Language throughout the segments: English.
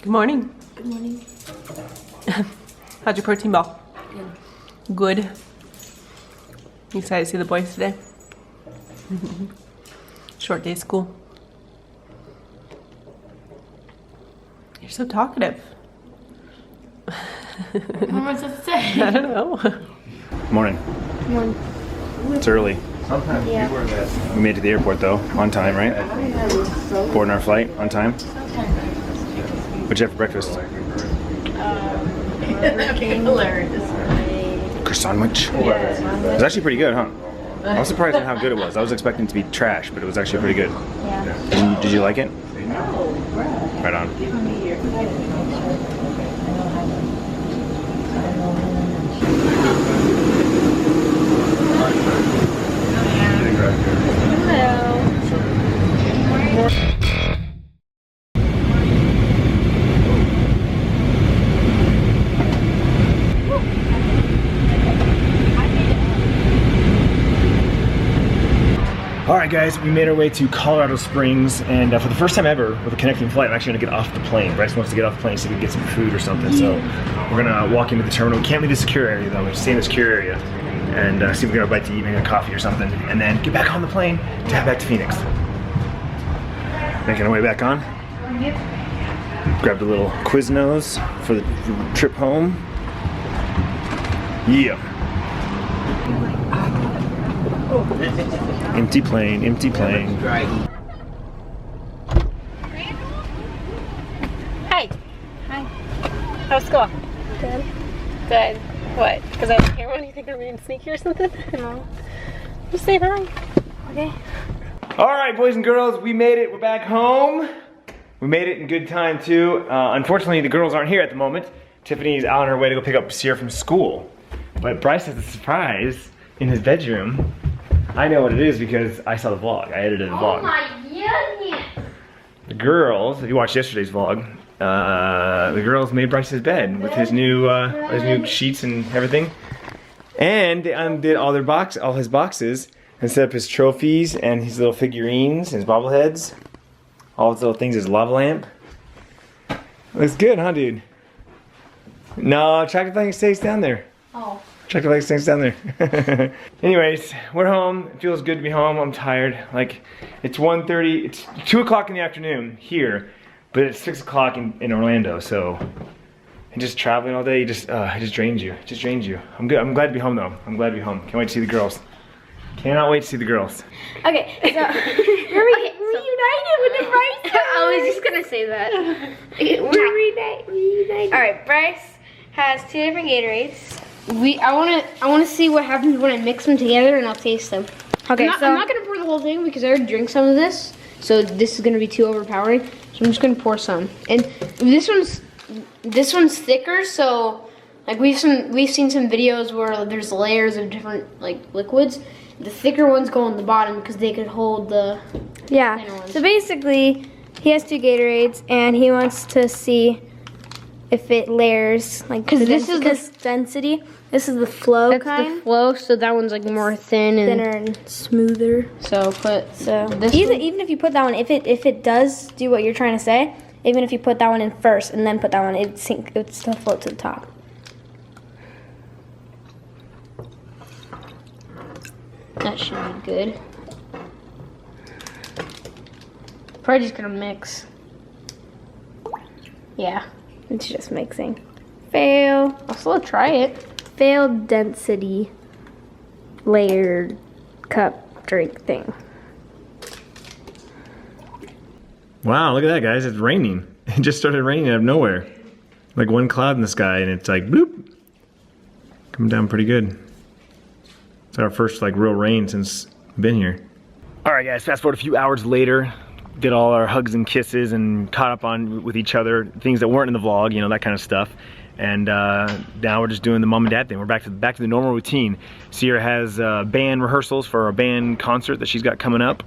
Good morning. Good morning. How'd your protein ball? Good. Good. You excited to see the boys today? Short day of school. You're so talkative. What am I supposed to say? I don't know. Morning. Morning. It's early. Yeah. We made it to the airport though, on time, right? Boarding our flight on time. What'd you have for breakfast? Croissant sandwich. It was actually pretty good, huh? I was surprised at how good it was. I was expecting it to be trash, but it was actually pretty good. Yeah. Did you like it? Right on. Alright guys, we made our way to Colorado Springs, and for the first time ever with a connecting flight, I'm actually going to get off the plane. Bryce wants to get off the plane so we can get some food or something, so we're going to walk into the terminal. We can't leave the secure area though, we're stay in the secure area and see if we can get a bite to eat, maybe a coffee or something, and then get back on the plane to head back to Phoenix. Making our way back on. Grabbed a little Quiznos for the trip home. Yeah. Empty plane, empty plane. Hi. Hi. How's school? Good. Good. What? Because I didn't hear one? You think I'm being sneaky or something? No. Just say hi. Okay. Alright boys and girls, we made it, we're back home. We made it in good time too. Unfortunately the girls aren't here at the moment. Tiffany's out on her way to go pick up Sierra from school. But Bryce has a surprise in his bedroom. I know what it is because I saw the vlog. I edited the vlog. Oh my goodness! The girls, if you watched yesterday's vlog, the girls made Bryce's bed with his new sheets and everything. And they undid all his boxes and set up his trophies and his little figurines, his bobbleheads, all his little things, his lava lamp. Looks good, huh, dude? No, tractor thing stays down there. Oh. Tractor leg stays down there. Anyways, we're home. It feels good to be home. I'm tired. Like, it's 1:30, it's 2 o'clock in the afternoon here, but it's 6 o'clock in Orlando, so, and just traveling all day, it just drains you. It just drains you. I'm good. I'm glad to be home though. I'm glad to be home. Can't wait to see the girls. Cannot wait to see the girls. Okay, so we're reunited with the Bryce. I was just gonna say that. We're reunited. Alright, Bryce has 2 different Gatorades. I wanna see what happens when I mix them together, and I'll taste them. Okay, I'm not gonna pour the whole thing because I already drank some of this, so this is gonna be too overpowering. So I'm just gonna pour some. And this one's thicker, so like we've seen some videos where there's layers of different like liquids. The thicker ones go on the bottom because they could hold the thinner ones. So basically, he has 2 Gatorades, and he wants to see if it layers, like, because this is the density. This is the flow That's kind. the flow, so that one's like more thin and Thinner and smoother. So this Even if you put that one, if it does do what you're trying to say, even if you put that one in first and then put that one, it would still float to the top. that should be good. Probably just gonna mix. Yeah, It's just mixing. Fail. I'll still try it. Failed density layered cup drink thing. Wow, look at that, guys. It's raining. It just started raining out of nowhere. Like one cloud in the sky, and it's like, bloop. Coming down pretty good. It's our first like real rain since we've been here. All right, guys, fast forward a few hours later. Did all our hugs and kisses and caught up on with each other, things that weren't in the vlog, you know, that kind of stuff. And now we're just doing the mom and dad thing. We're back to the normal routine. Sierra has band rehearsals for a band concert that she's got coming up.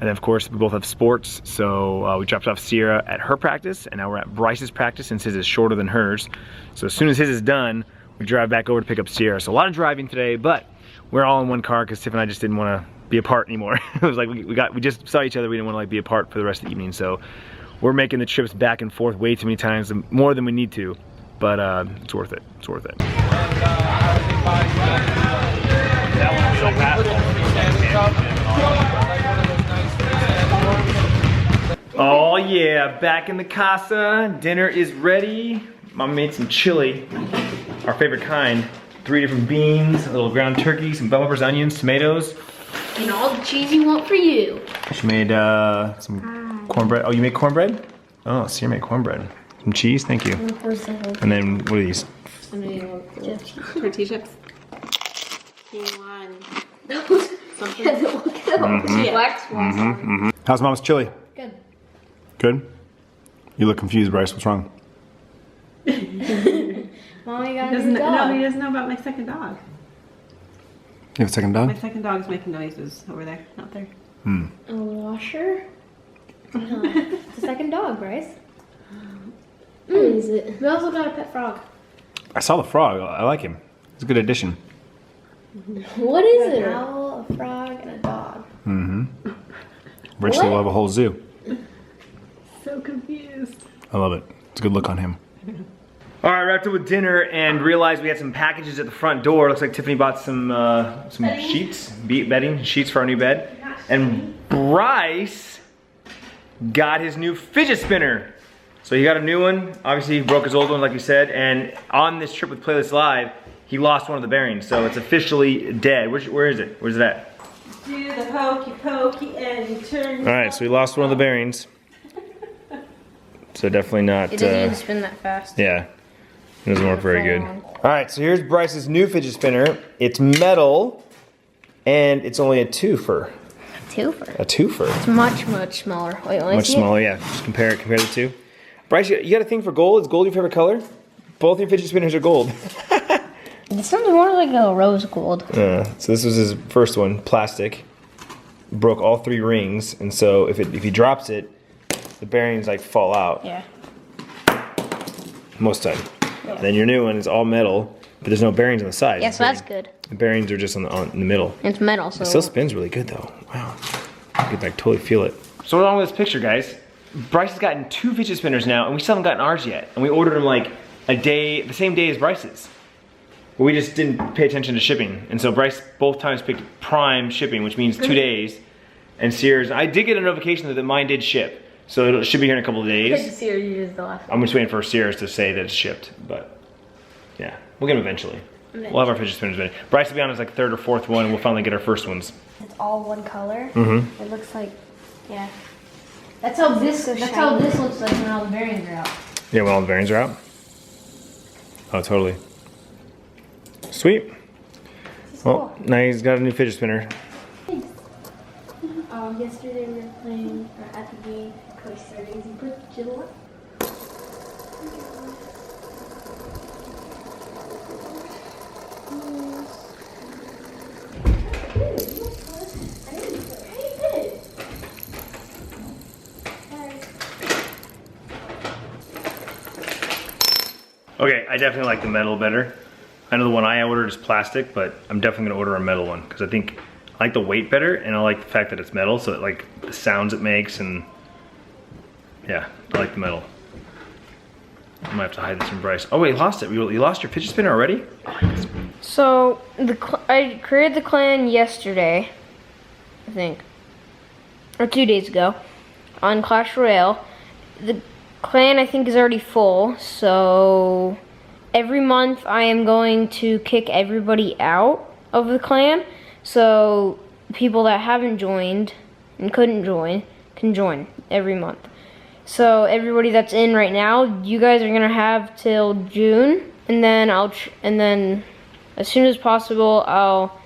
And of course, we both have sports, so we dropped off Sierra at her practice, and now we're at Bryce's practice since his is shorter than hers. So as soon as his is done, we drive back over to pick up Sierra. So a lot of driving today, but we're all in one car because Tiff and I just didn't want to be apart anymore. It was like we just saw each other, we didn't want to like be apart for the rest of the evening. So we're making the trips back and forth way too many times, more than we need to. But it's worth it. It's worth it. Oh yeah, back in the casa. Dinner is ready. Mom made some chili, our favorite kind. 3 different beans, a little ground turkey, some bell peppers, onions, tomatoes. And all the cheese you want for you. She made some cornbread. Oh, you made cornbread? Oh, Sierra made cornbread. Some cheese, thank you. And then what are these? Tortilla chips. How's Mom's chili? Good. Good? You look confused, Bryce. What's wrong? Mommy got a Doesn't new dog. no, he doesn't know about my second dog. You have a second dog? My second dog's making noises over there, not there. A washer? No, it's a second dog, Bryce. What is it? We also got a pet frog. I saw the frog. I like him. It's a good addition. What is it? An owl, a frog, and a dog. Mm-hmm. Rich will have a whole zoo. So confused. I love it. It's a good look on him. All right, wrapped up with dinner and realized we had some packages at the front door. Looks like Tiffany bought some sheets, bedding sheets for our new bed. And Bryce got his new fidget spinner. So he got a new one. Obviously, he broke his old one, like he said. And on this trip with Playlist Live, he lost one of the bearings. So it's officially dead. Where is it? Where's it at? Do the hokey pokey and you turn. All right, so we lost one of the bearings. So definitely not. It doesn't even spin that fast. Yeah, it doesn't work very good. All right, so here's Bryce's new fidget spinner. It's metal, and it's only a twofer. Twofer. A twofer. It's much, much smaller. Wait, let me Much see smaller, yeah. Just compare the two. Bryce, you got a thing for gold? Is gold your favorite color? Both your fidget spinners are gold. This sounds more like a rose gold. So this was his first one, plastic. Broke all 3 rings, and so if he drops it, the bearings like fall out. Yeah. Most time. Yeah. Then your new one is all metal, but there's no bearings on the sides. Yeah, so that's good. The bearings are just in the middle. It's metal, so. It still spins really good though. Wow. You could like totally feel it. So what's wrong with this picture, guys? Bryce has gotten 2 fidget spinners now, and we still haven't gotten ours yet. And we ordered them like the same day as Bryce's. But we just didn't pay attention to shipping. And so Bryce both times picked prime shipping, which means 2 days. And Sears, I did get a notification that mine did ship. So it should be here in a couple of days. Sears used the last one. I'm just waiting for Sears to say that it's shipped. But yeah, we'll get them eventually. We'll have our fidget spinners ready. Bryce will be on his like 3rd or 4th one, and we'll finally get our first ones. It's all one color. Mm-hmm. It looks like, yeah. That's how this looks like when all the bearings are out. Yeah, when all the bearings are out? Oh, totally. Sweet. Well, now he's got a new fidget spinner. Yesterday we were playing at the game Toy Stories and put Jill up. Okay, I definitely like the metal better. I know the one I ordered is plastic, but I'm definitely gonna order a metal one because I think I like the weight better, and I like the fact that it's metal, so it, like the sounds it makes, and yeah, I like the metal. I might have to hide this from Bryce. Oh wait, you lost it. You lost your fidget spinner already? So I created the clan yesterday, I think, or 2 days ago, on Clash Royale. The clan I think is already full, so every month I am going to kick everybody out of the clan. So people that haven't joined and couldn't join can join every month. So everybody that's in right now, you guys are gonna have till June, and then as soon as possible I'll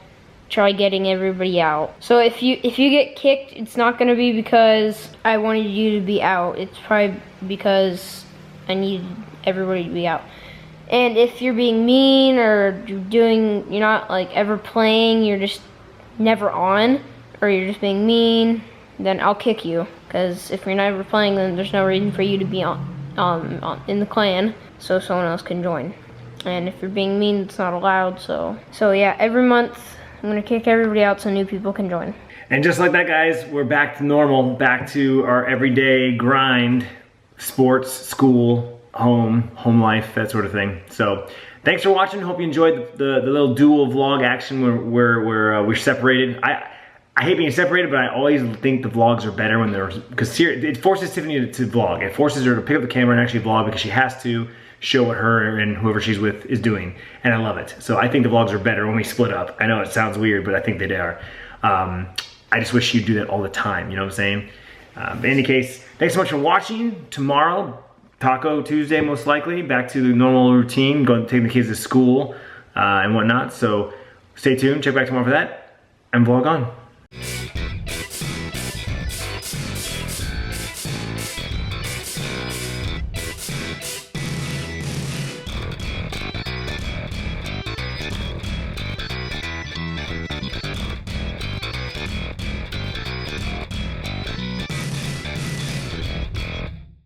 try getting everybody out. So if you get kicked, it's not gonna be because I wanted you to be out. It's probably because I need everybody to be out. And if you're being mean or you're not like ever playing, you're just never on, or you're just being mean, then I'll kick you. Because if you're never playing, then there's no reason for you to be on in the clan, so someone else can join. And if you're being mean, it's not allowed. So yeah, every month I'm gonna kick everybody out so new people can join. And just like that, guys, we're back to normal, back to our everyday grind. sports, school, home life, that sort of thing. So thanks for watching. Hope you enjoyed the little dual vlog action where we're separated. I hate being separated, but I always think the vlogs are better when they're, because it forces Tiffany to vlog. It forces her to pick up the camera and actually vlog because she has to show what her and whoever she's with is doing, and I love it. So I think the vlogs are better when we split up. I know it sounds weird, but I think they are. I just wish she'd do that all the time, you know what I'm saying? But in any case, thanks so much for watching. Tomorrow, Taco Tuesday most likely, back to the normal routine, going taking the kids to school and whatnot. So stay tuned, check back tomorrow for that, and vlog on.